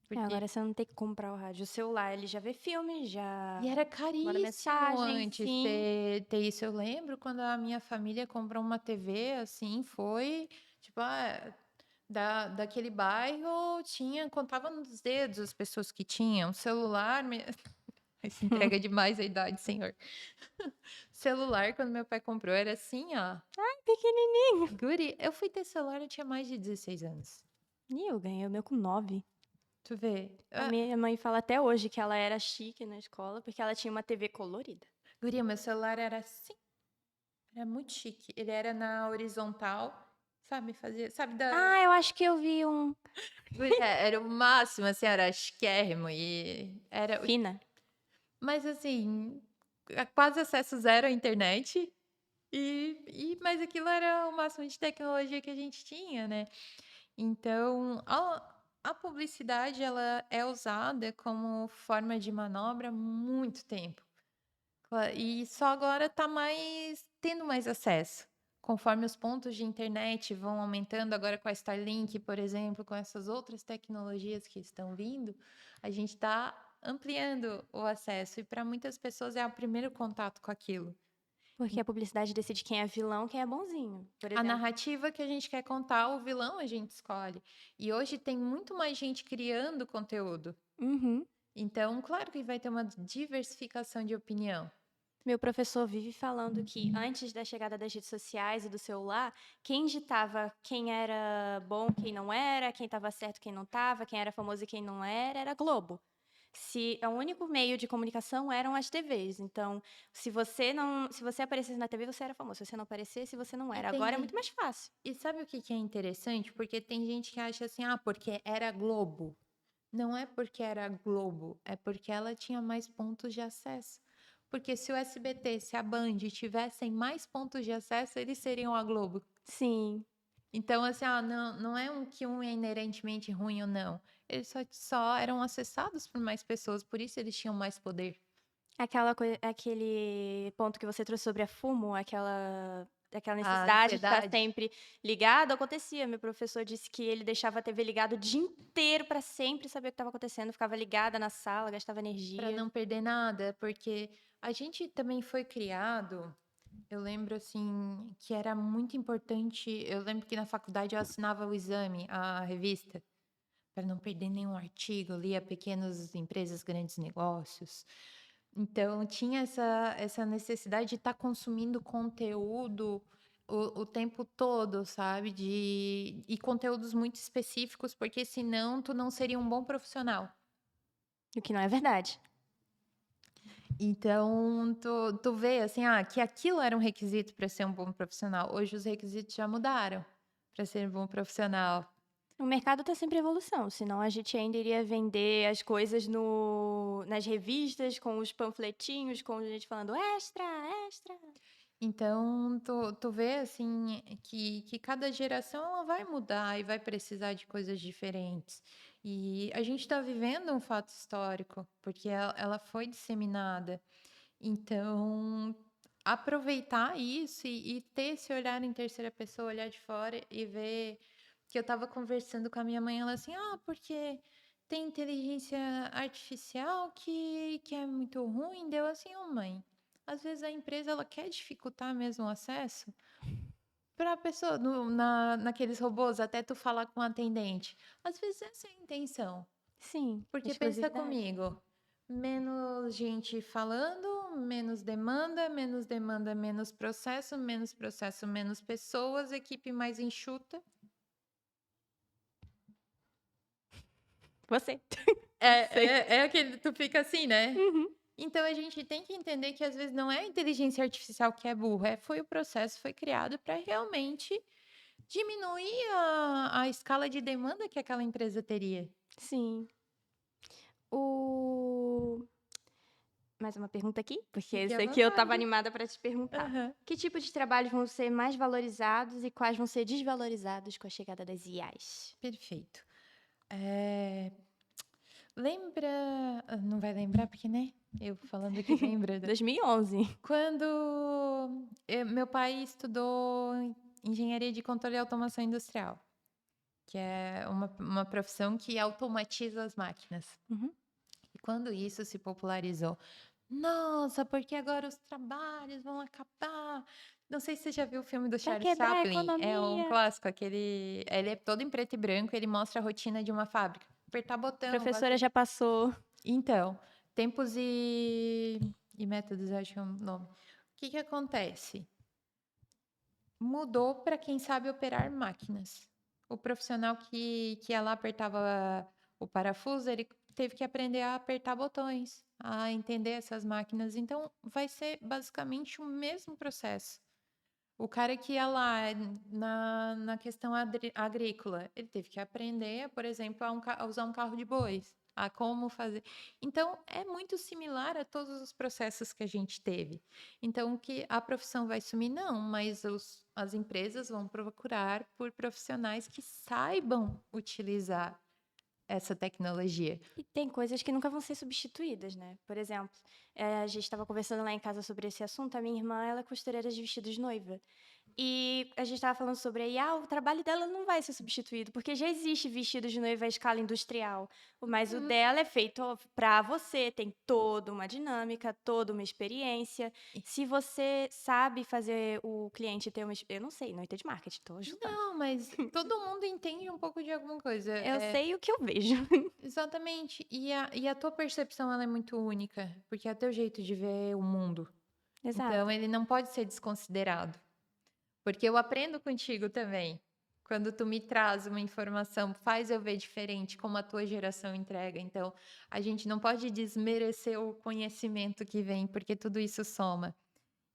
Porque... Agora você não tem que comprar o rádio. O celular, ele já vê filme, já E era manda caríssimo mensagem, antes sim. ter isso. Eu lembro quando a minha família comprou uma TV, assim, foi... Tipo, daquele bairro, contava nos dedos as pessoas que tinham. Celular... Isso entrega demais a idade, senhor. Celular, quando meu pai comprou, era assim, ó. Pequenininho. Guri, eu fui ter celular, eu tinha mais de 16 anos. E eu ganhei o meu com 9. Tu vê? A minha mãe fala até hoje que ela era chique na escola porque ela tinha uma TV colorida. Guri, meu celular era assim. Era muito chique. Ele era na horizontal, sabe? Sabe Ah, eu acho que eu vi um. Guri, era o máximo, assim, era chiquérrimo e era... Fina. Mas, assim, quase acesso zero à internet. Mas aquilo era o máximo de tecnologia que a gente tinha, né? Então, a publicidade ela é usada como forma de manobra há muito tempo. E só agora está tendo mais acesso. Conforme os pontos de internet vão aumentando, agora com a Starlink, por exemplo, com essas outras tecnologias que estão vindo, a gente está ampliando o acesso. E para muitas pessoas é o primeiro contato com aquilo. Porque a publicidade decide quem é vilão, quem é bonzinho. Por A exemplo. narrativa que a gente quer contar, o vilão a gente escolhe. E hoje tem muito mais gente criando conteúdo. Uhum. Então, claro que vai ter uma diversificação de opinião. Meu professor vive falando que antes da chegada das redes sociais e do celular, quem ditava quem era bom, quem não era, quem estava certo, quem não estava, quem era famoso e quem não era a Globo. Se o único meio de comunicação eram as TVs. Então, se você aparecesse na TV, você era famoso. Se você não aparecesse, você não E era. tem Agora é gente... muito mais fácil. E sabe o que é interessante? Porque tem gente que acha assim, porque era Globo. Não é porque era Globo, é porque ela tinha mais pontos de acesso. Porque se o SBT, se a Band tivessem mais pontos de acesso, eles seriam a Globo. Sim. Então, assim, não é que um é inerentemente ruim ou não. Eles só eram acessados por mais pessoas, por isso eles tinham mais poder. Aquele ponto que você trouxe sobre a FUMO, aquela A necessidade de estar ansiedade. sempre ligado, acontecia. Meu professor disse que ele deixava a TV ligada o dia inteiro para sempre saber o que estava acontecendo, ficava ligada na sala, gastava Para energia. não perder nada, porque a gente também foi criado. Eu lembro assim que era muito importante. Eu lembro que na faculdade eu assinava o Exame, a revista, para não perder nenhum artigo, lia Pequenas Empresas, Grandes Negócios. Então, tinha essa necessidade de estar consumindo conteúdo o tempo todo, sabe? E conteúdos muito específicos, porque senão tu não seria um bom profissional. O que não é verdade. Então, tu vê assim, que aquilo era um requisito para ser um bom profissional. Hoje os requisitos já mudaram para ser um bom profissional. O mercado está sempre em evolução, senão a gente ainda iria vender as coisas nas revistas, com os panfletinhos, com gente falando extra, extra. Então, tu vê assim que cada geração ela vai mudar e vai precisar de coisas diferentes. E a gente está vivendo um fato histórico, porque ela foi disseminada. Então, aproveitar isso e ter esse olhar em terceira pessoa, olhar de fora e ver que eu estava conversando com a minha mãe, ela assim, porque tem inteligência artificial que é muito ruim. Deu assim, mãe, às vezes a empresa ela quer dificultar mesmo o acesso para a pessoa, naqueles robôs, até tu falar com o atendente. Às vezes essa é a intenção. Sim, Porque pensa exclusividade. comigo, menos gente falando, menos demanda, menos processo, menos pessoas, equipe mais enxuta. Você. Sei. É aquele, tu fica assim, né? Uhum. Então a gente tem que entender que às vezes não é a inteligência artificial que é burro, foi o processo, foi criado para realmente diminuir a escala de demanda que aquela empresa teria. Sim. O Mais uma pergunta aqui, porque Fique esse à aqui eu estava vontade. animada para te perguntar. Aham. Que tipo de trabalhos vão ser mais valorizados e quais vão ser desvalorizados com a chegada das IAs? Perfeito. É, lembra, não vai lembrar porque, né? Eu falando aqui lembrando. 2011. Quando meu pai estudou engenharia de controle e automação industrial, que é uma profissão que automatiza as máquinas. Uhum. E quando isso se popularizou, nossa, porque agora os trabalhos vão acabar. Não sei se você já viu o filme do Vai Charles quebrar a Chaplin, é um economia. clássico, ele é todo em preto e branco, ele mostra a rotina de uma fábrica. Apertar botão, Professora já passou. então, tempos e métodos, acho que é o nome. O que acontece? Mudou para quem sabe operar máquinas. O profissional que ia lá apertava o parafuso, ele teve que aprender a apertar botões, a entender essas máquinas. Então, vai ser basicamente o mesmo processo. O cara que ia lá na questão agrícola, ele teve que aprender, por exemplo, a usar um carro de bois, a como fazer. Então, é muito similar a todos os processos que a gente teve. Então, que a profissão vai sumir? Não, mas as empresas vão procurar por profissionais que saibam utilizar essa tecnologia. E tem coisas que nunca vão ser substituídas, né? Por exemplo, a gente estava conversando lá em casa sobre esse assunto. A minha irmã, ela é costureira de vestidos noiva. E a gente estava falando sobre a IA, o trabalho dela não vai ser substituído, porque já existe vestido de noiva à escala industrial. Mas o dela é feito para você, tem toda uma dinâmica, toda uma experiência. Se você sabe fazer o cliente ter uma. Eu não sei, não entendo de marketing, estou ajudando. Não, mas todo mundo entende um pouco de alguma coisa. Eu sei o que eu vejo. Exatamente. E a tua percepção ela é muito única, porque é o teu jeito de ver o mundo. Exato. Então, ele não pode ser desconsiderado. Porque eu aprendo contigo também. Quando tu me traz uma informação, faz eu ver diferente como a tua geração entrega. Então, a gente não pode desmerecer o conhecimento que vem, porque tudo isso soma.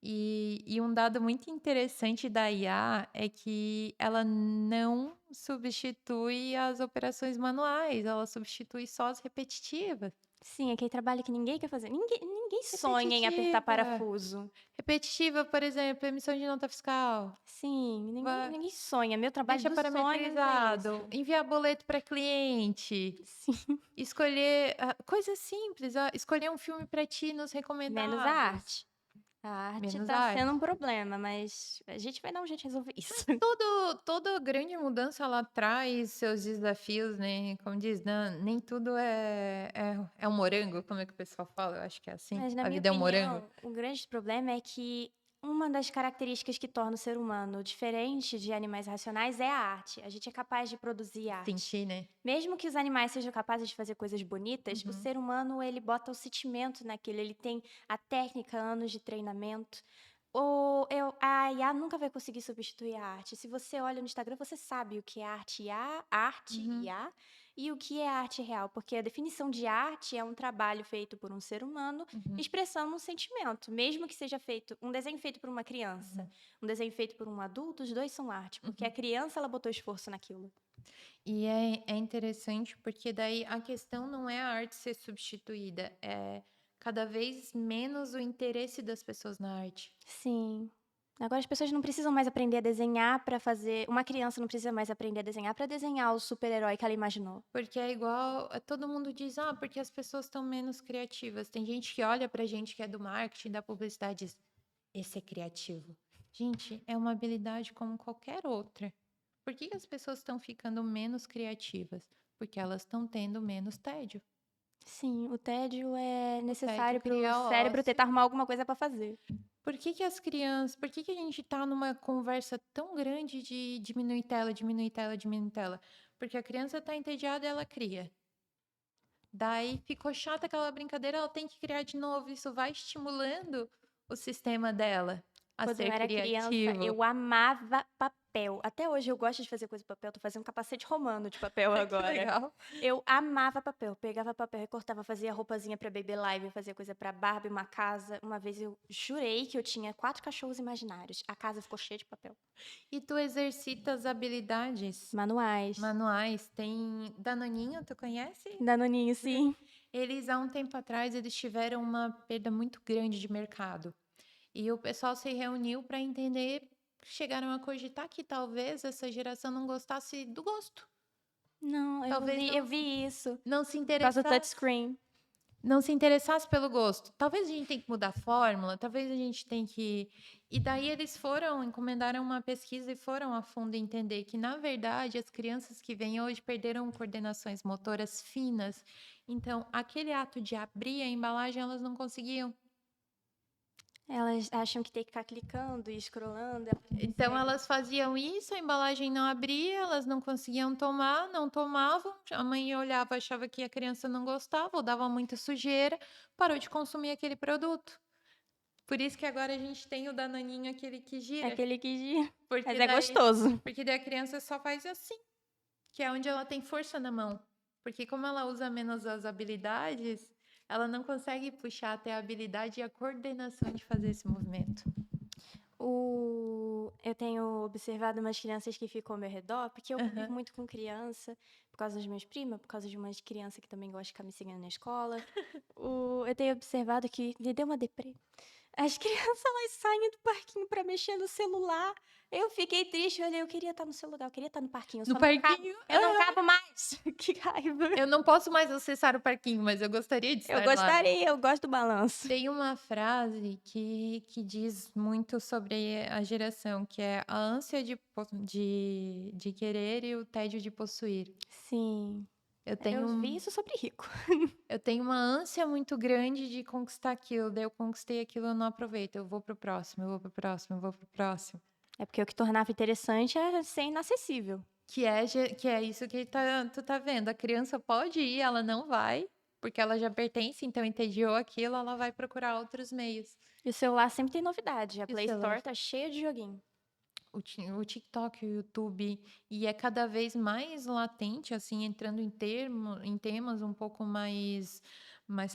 E um dado muito interessante da IA é que ela não substitui as operações manuais, ela substitui só as repetitivas. Sim, aquele trabalho que ninguém quer fazer. Ninguém sonha em apertar Repetitiva. parafuso. Repetitiva, por exemplo, emissão de nota fiscal. Sim, Va- ninguém sonha. Meu trabalho Deixa dos sonhos é esse. parametrizado, enviar boleto para cliente, Sim. escolher coisas simples, escolher um filme para ti nos Menos a recomendados. arte. A arte Menos tá sendo arte. um problema, mas a gente vai dar um jeito de resolver isso. Toda grande mudança ela traz seus desafios, né? Como diz, nem tudo é um morango, como é que o pessoal fala? Eu acho que é assim. Mas, na A minha vida é um morango. opinião, o grande problema é que Uma das características que torna o ser humano diferente de animais racionais é a arte. A gente é capaz de produzir arte. Sentir, né? Mesmo que os animais sejam capazes de fazer coisas bonitas, o ser humano, ele bota o sentimento naquilo, ele tem a técnica, anos de treinamento. A IA nunca vai conseguir substituir a arte. Se você olha no Instagram, você sabe o que é arte IA, e o que é arte real, porque a definição de arte é um trabalho feito por um ser humano expressando um sentimento, mesmo que seja feito um desenho feito por uma criança, um desenho feito por um adulto, os dois são arte, porque a criança ela botou esforço naquilo. E é interessante porque daí a questão não é a arte ser substituída, é cada vez menos o interesse das pessoas na arte. Sim. Agora as pessoas não precisam mais aprender a desenhar para fazer. Uma criança não precisa mais aprender a desenhar para desenhar o super-herói que ela imaginou. Porque é igual, todo mundo diz, porque as pessoas estão menos criativas. Tem gente que olha pra gente que é do marketing, da publicidade e diz, esse é criativo. Gente, é uma habilidade como qualquer outra. Por que que as pessoas estão ficando menos criativas? Porque elas estão tendo menos tédio. Sim, o tédio é necessário para cria o cérebro ócio. tentar arrumar alguma coisa para fazer. Por que que as crianças, por que que a gente tá numa conversa tão grande de diminuir tela, diminuir tela, diminuir tela? Porque a criança tá entediada e ela cria. Daí ficou chata aquela brincadeira, ela tem que criar de novo. Isso vai estimulando o sistema dela a Quando eu ser era criança, criativo. eu amava papel. Até hoje eu gosto de fazer coisa de papel. Tô fazendo um capacete romano de papel Que agora. legal. Eu amava papel. Pegava papel, recortava, fazia roupazinha pra Baby Live, fazia coisa pra Barbie, uma casa. Uma vez eu jurei que eu tinha 4 cachorros imaginários. A casa ficou cheia de papel. E tu exercita as habilidades Manuais. manuais. Tem Danoninho, tu conhece? Danoninho, sim. Eles, há um tempo atrás, eles tiveram uma perda muito grande de mercado. E o pessoal se reuniu para entender, chegaram a cogitar que talvez essa geração não gostasse do gosto. Não, Talvez eu vi isso. não se Por causa do interessasse, touchscreen. não se interessasse pelo gosto. Talvez a gente tenha que mudar a fórmula, talvez a gente tenha que... E daí eles foram, encomendaram uma pesquisa e foram a fundo entender que, na verdade, as crianças que vêm hoje perderam coordenações motoras finas. Então, aquele ato de abrir a embalagem, elas não conseguiam. Elas acham que tem que ficar clicando e scrollando. Então elas faziam isso, a embalagem não abria, elas não conseguiam tomar, não tomavam. A mãe olhava, achava que a criança não gostava, ou dava muita sujeira, parou de consumir aquele produto. Por isso que agora a gente tem o Danoninho, aquele que gira. Aquele que gira. Porque Mas é gostoso. Porque daí a criança só faz assim, que é onde ela tem força na mão. Porque como ela usa menos as habilidades, ela não consegue puxar até a habilidade e a coordenação de fazer esse movimento. Eu tenho observado umas crianças que ficam ao meu redor, porque eu convivo muito com criança, por causa dos meus primos, por causa de umas crianças que também gostam de ficar me seguindo na escola. Eu tenho observado que me deu uma deprê. As crianças, elas saem do parquinho pra mexer no celular. Eu fiquei triste, eu queria estar no seu lugar, eu queria estar no parquinho. No parquinho? Eu não cabo mais. Que raiva. Eu não posso mais acessar o parquinho, mas eu gostaria de estar Eu lá. gostaria, eu gosto do balanço. Tem uma frase que diz muito sobre a geração, que é a ânsia de querer e o tédio de possuir. Sim. Eu vi isso sobre rico. Eu tenho uma ânsia muito grande de conquistar aquilo, daí eu conquistei aquilo, eu não aproveito, eu vou pro próximo, eu vou pro próximo, eu vou pro próximo. É porque o que tornava interessante é ser inacessível. Que é isso que tu tá vendo. A criança pode ir, ela não vai, porque ela já pertence, então entediou aquilo, ela vai procurar outros meios. E o celular sempre tem novidade. A E o Play celular? Store tá cheia de joguinho. O TikTok, o YouTube, e é cada vez mais latente, assim, entrando em temas um pouco mais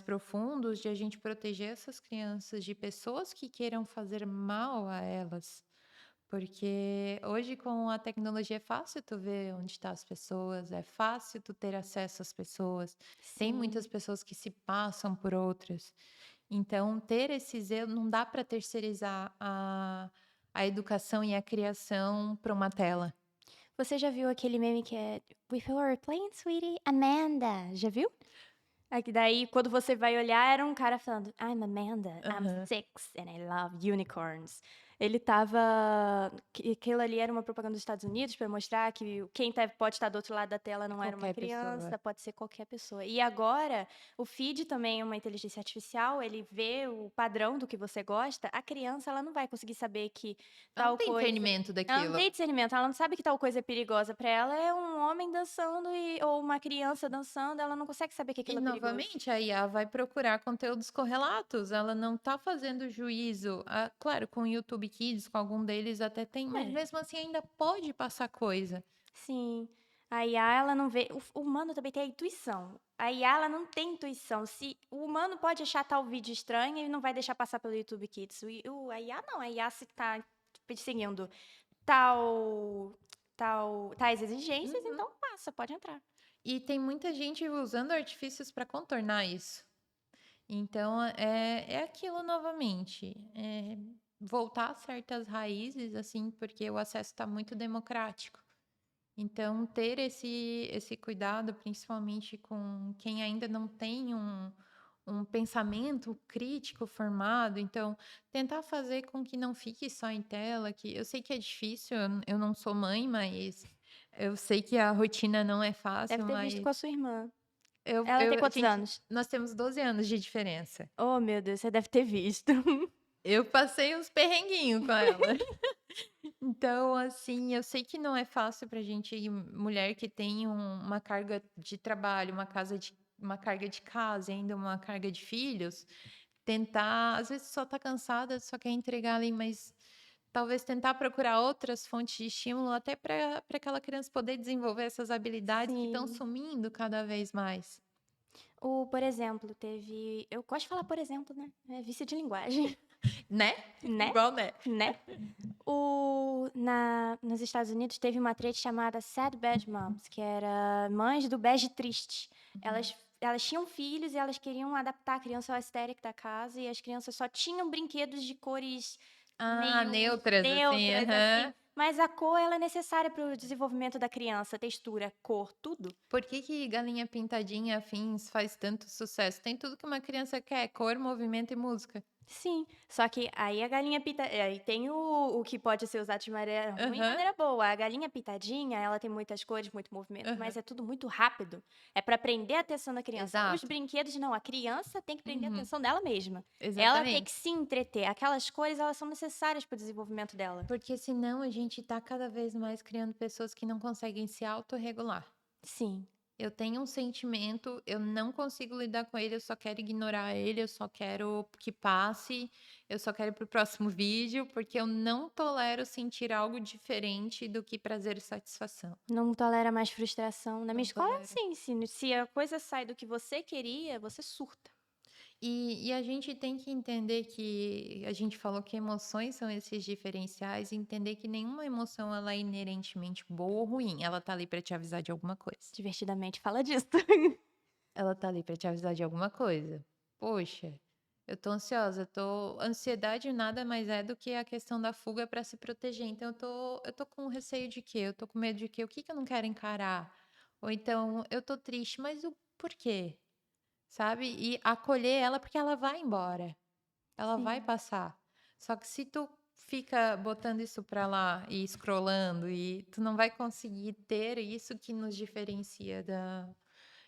profundos, de a gente proteger essas crianças de pessoas que queiram fazer mal a elas. Porque hoje, com a tecnologia, é fácil tu ver onde estão as pessoas, é fácil tu ter acesso às pessoas. Tem Sim. muitas pessoas que se passam por outras. Então, ter esse zelo, não dá para terceirizar a educação e a criação para uma tela. Você já viu aquele meme que é With your playing, sweetie, Amanda? Já viu? Aqui daí, quando você vai olhar, era um cara falando I'm Amanda, I'm 6 and I love unicorns. Ele estava que aquilo ali era uma propaganda dos Estados Unidos para mostrar que quem pode estar do outro lado da tela não era uma Qualquer pessoa. criança, pode ser qualquer pessoa. E agora, o feed também é uma inteligência artificial, ele vê o padrão do que você gosta, a criança ela não vai conseguir saber que Ela não tal tem coisa discernimento ela não daquilo. tem discernimento, ela não sabe que tal coisa é perigosa. Para ela é um homem dançando ou uma criança dançando, ela não consegue saber que E aquilo é perigoso. novamente a IA vai procurar conteúdos correlatos, ela não está fazendo juízo. Ah, claro, com o YouTube Kids, com algum deles até tem, mas É. mesmo assim ainda pode passar coisa. Sim. A IA, ela não vê. O humano também tem a intuição. A IA, ela não tem intuição. Se o humano pode achar tal vídeo estranho, ele não vai deixar passar pelo YouTube Kids. A IA não. A IA, se tá seguindo tal, tais exigências, Uhum. então passa, pode entrar. E tem muita gente usando artifícios para contornar isso. Então, é aquilo novamente, voltar a certas raízes, assim, porque o acesso está muito democrático. Então, ter esse cuidado, principalmente com quem ainda não tem um pensamento crítico formado. Então, tentar fazer com que não fique só em tela, que eu sei que é difícil, eu não sou mãe, mas eu sei que a rotina não é Deve fácil, ter visto mas com a sua irmã. eu, Ela tem eu, a quantos gente, anos? nós temos 12 anos de diferença. Oh, meu Deus, você deve ter visto. Eu passei uns perrenguinhos com ela. Então, assim, eu sei que não é fácil pra gente, mulher que tem uma carga de trabalho, uma carga de casa, e ainda uma carga de filhos, tentar, às vezes só tá cansada, só quer entregar ali, mas talvez tentar procurar outras fontes de estímulo, até para aquela criança poder desenvolver essas habilidades que estão Sim. sumindo cada vez mais. Por exemplo, teve. Eu gosto de falar por exemplo, né? É vício de linguagem, Né? né? Igual, né? Né? Nos Estados Unidos teve uma atriz chamada Sad Bad Moms, que era mães do bege triste. Elas tinham filhos e elas queriam adaptar a criança ao aesthetic da casa e as crianças só tinham brinquedos de cores Ah, meio neutras, assim, neutras, assim. aham. Mas a cor ela é necessária para o desenvolvimento da criança, textura, cor, tudo. Por que que Galinha Pintadinha Afins faz tanto sucesso? Tem tudo que uma criança quer: cor, movimento e música. Sim, só que aí a galinha pita aí tem o que pode ser usado de maneira ruim e Aham, maneira boa. A galinha pitadinha, ela tem muitas cores, muito movimento, aham. mas é tudo muito rápido. É para prender a atenção da criança. Os Exato. brinquedos não, a criança tem que prender a Uhum, atenção dela mesma. Ela tem que exatamente. se entreter. Aquelas cores, elas são necessárias para o desenvolvimento dela. Porque senão a gente tá cada vez mais criando pessoas que não conseguem se autorregular. Sim. Eu tenho um sentimento, eu não consigo lidar com ele, eu só quero ignorar ele, eu só quero que passe, eu só quero ir pro próximo vídeo, porque eu não tolero sentir algo diferente do que prazer e satisfação. Não tolera mais frustração. Na minha Não escola é tolero. assim, se a coisa sai do que você queria, você surta. E a gente tem que entender que a gente falou que emoções são esses diferenciais, e entender que nenhuma emoção ela é inerentemente boa ou ruim. Ela tá ali para te avisar de alguma coisa. Divertidamente fala disso. Ela tá ali para te avisar de alguma coisa. Poxa, eu tô ansiosa, ansiedade nada mais é do que a questão da fuga para se proteger. Então eu tô com receio de quê? Eu tô com medo de quê? O que que eu não quero encarar? Ou então eu tô triste, mas o porquê? Sabe? E acolher ela porque ela vai embora. Ela vai Sim. passar. Só que se tu fica botando isso pra lá e scrollando e tu não vai conseguir ter isso que nos diferencia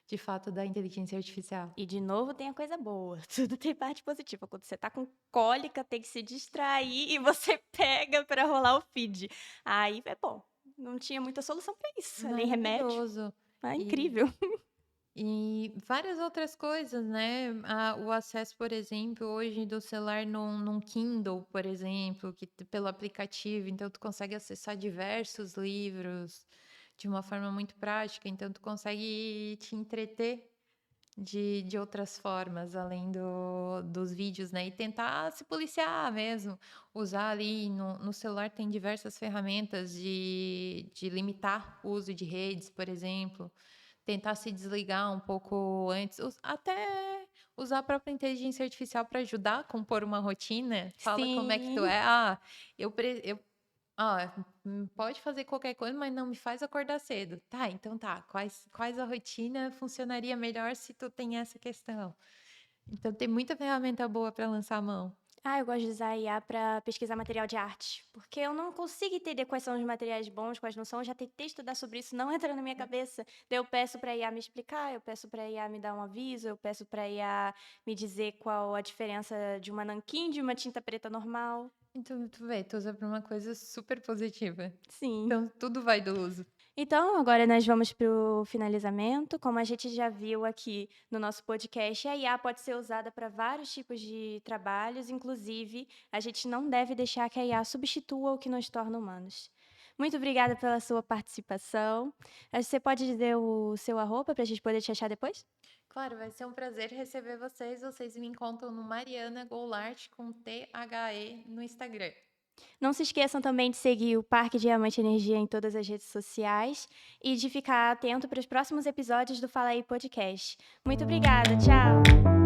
de fato da inteligência artificial. E de novo tem a coisa boa, tudo tem parte positiva. Quando você tá com cólica, tem que se distrair e você pega pra rolar o feed. Aí é bom. Não tinha muita solução pra isso, nem remédio. Maravilhoso. Ah, E, incrível. e várias outras coisas, né? O acesso, por exemplo, hoje do celular num Kindle, por exemplo, pelo aplicativo, então tu consegue acessar diversos livros de uma forma muito prática, então tu consegue te entreter de outras formas, além dos vídeos, né? E tentar se policiar mesmo. Usar ali no celular tem diversas ferramentas de limitar o uso de redes, por exemplo. Tentar se desligar um pouco antes. Até usar a própria inteligência artificial para ajudar a compor uma rotina. Fala como é que tu Sim. é. Ah, pode fazer qualquer coisa, mas não me faz acordar cedo. Tá, então tá. Quais a rotina funcionaria melhor se tu tem essa questão? Então tem muita ferramenta boa para lançar a mão. Eu gosto de usar a IA para pesquisar material de arte, porque eu não consigo entender quais são os materiais bons, quais não são. Eu já tentei estudar sobre isso, não entra na minha cabeça. Daí eu peço para a IA me explicar, eu peço para a IA me dar um aviso, eu peço para a IA me dizer qual a diferença de uma nanquim de uma tinta preta normal. Então, tu vê, tu usa pra uma coisa super positiva. Sim. Então, tudo vai do uso. Então, agora nós vamos para o finalizamento. Como a gente já viu aqui no nosso podcast, a IA pode ser usada para vários tipos de trabalhos, inclusive, a gente não deve deixar que a IA substitua o que nos torna humanos. Muito obrigada pela sua participação. Você pode dizer o seu arroba para a gente poder te achar depois? Claro, vai ser um prazer receber vocês. Vocês me encontram no Mariana Goulart com THE no Instagram. Não se esqueçam também de seguir o Parque Diamante Energia em todas as redes sociais e de ficar atento para os próximos episódios do Fala aí Podcast. Muito obrigada, tchau!